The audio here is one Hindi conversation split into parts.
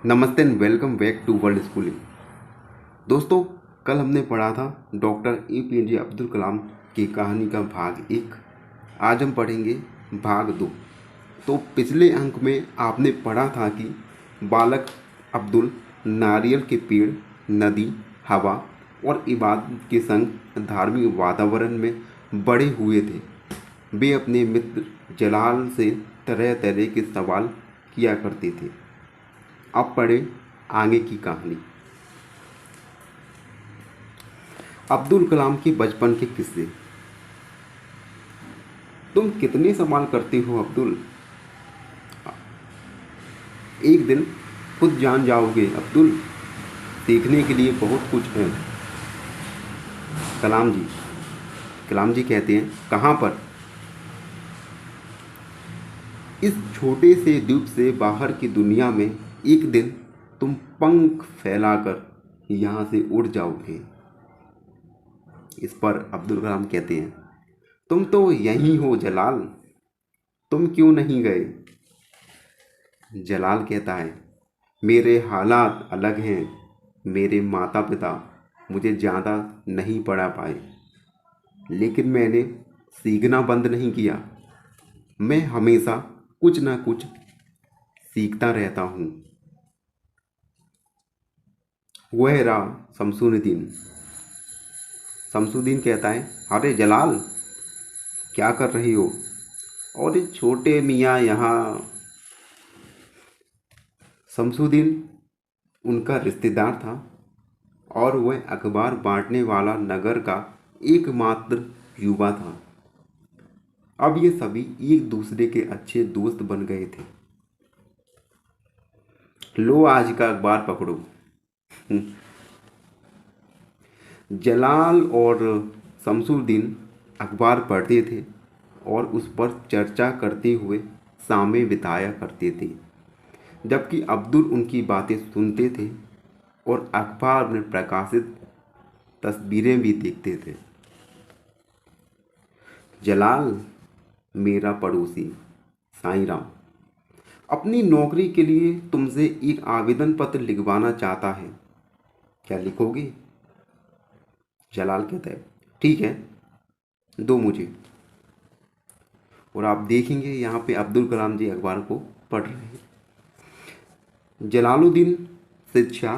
नमस्ते and welcome back to world schooling. दोस्तों, कल हमने पढ़ा था डॉक्टर APJ अब्दुल कलाम की कहानी का भाग 1। आज हम पढ़ेंगे भाग 2। तो पिछले अंक में आपने पढ़ा था कि बालक अब्दुल नारियल के पेड़, नदी, हवा और इबादत के संग धार्मिक वातावरण में बड़े हुए थे। वे अपने मित्र जलाल से तरह तरह के सवाल किया करते थे। अब पढ़ें आगे की कहानी। अब्दुल कलाम के बचपन के किस्से। तुम कितने सवाल करते हो अब्दुल? एक दिन खुद जान जाओगे अब्दुल। सीखने के लिए बहुत कुछ है। कलाम जी कहते हैं, कहाँ पर? इस छोटे से द्वीप से बाहर की दुनिया में एक दिन तुम पंख फैलाकर यहाँ से उड़ जाओगे। इस पर अब्दुल कलाम कहते हैं, तुम तो यहीं हो जलाल, तुम क्यों नहीं गए? जलाल कहता है, मेरे हालात अलग हैं। मेरे माता पिता मुझे ज़्यादा नहीं पढ़ा पाए, लेकिन मैंने सीखना बंद नहीं किया। मैं हमेशा कुछ ना कुछ सीखता रहता हूँ। वह रहा शमसुद्दीन। शमसुद्दीन कहता है, अरे जलाल, क्या कर रही हो? और ये छोटे मियाँ यहाँ। शमसुद्दीन उनका रिश्तेदार था और वह अखबार बांटने वाला नगर का एकमात्र युवा था। अब ये सभी एक दूसरे के अच्छे दोस्त बन गए थे। लो आज का अखबार पकड़ो। जलाल और शमसुद्दीन अखबार पढ़ते थे और उस पर चर्चा करते हुए समय बिताया करते थे, जबकि अब्दुल उनकी बातें सुनते थे और अखबार में प्रकाशित तस्वीरें भी देखते थे। जलाल मेरा पड़ोसी साईं राम अपनी नौकरी के लिए तुमसे एक आवेदन पत्र लिखवाना चाहता है, क्या लिखोगे? जलाल कहता है, ठीक है, दो मुझे। और आप देखेंगे यहाँ पे अब्दुल कलाम जी अखबार को पढ़ रहे हैं। जलालुद्दीन शिक्षा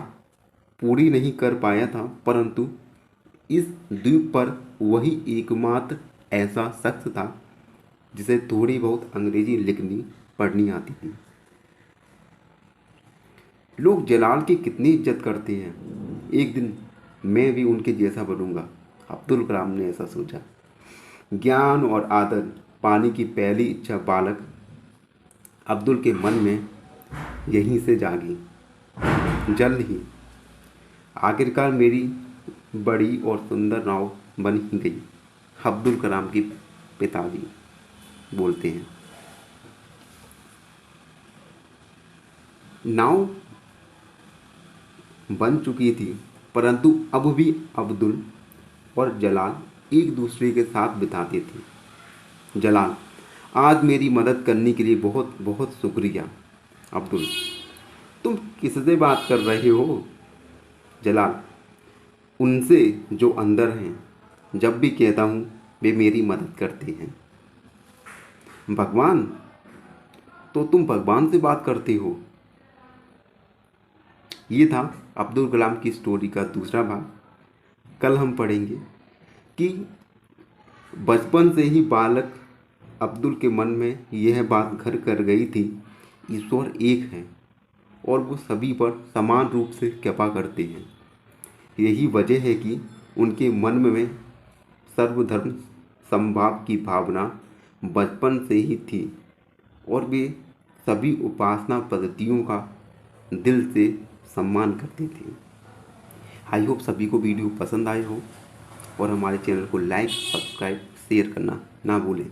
पूरी नहीं कर पाया था, परंतु इस द्वीप पर वही एकमात्र ऐसा शख्स था जिसे थोड़ी बहुत अंग्रेजी लिखनी पढ़नी आती थी। लोग जलाल की कितनी इज्जत करते हैं। एक दिन मैं भी उनके जैसा बनूंगा, अब्दुल कलाम ने ऐसा सोचा। ज्ञान और आदर पाने की पहली इच्छा बालक अब्दुल के मन में यहीं से जागी। जल्द ही आखिरकार मेरी बड़ी और सुंदर नाव बन ही गई। अब्दुल कलाम के पिताजी बोलते हैं, नाव बन चुकी थी, परंतु अब भी अब्दुल और जलाल एक दूसरे के साथ बिताते थे। जलाल, आज मेरी मदद करने के लिए बहुत बहुत शुक्रिया। अब्दुल, तुम किससे बात कर रहे हो? जलाल, उनसे जो अंदर हैं। जब भी कहता हूँ वे मेरी मदद करते हैं। भगवान? तो तुम भगवान से बात करते हो? ये था अब्दुल कलाम की स्टोरी का दूसरा भाग। कल हम पढ़ेंगे कि बचपन से ही बालक अब्दुल के मन में यह बात घर कर गई थी, ईश्वर एक है और वो सभी पर समान रूप से कृपा करते हैं। यही वजह है कि उनके मन में सर्वधर्म समभाव की भावना बचपन से ही थी और वे सभी उपासना पद्धतियों का दिल से सम्मान करते थे। आई होप सभी को वीडियो पसंद आए हो और हमारे चैनल को लाइक, सब्सक्राइब, शेयर करना ना भूलें।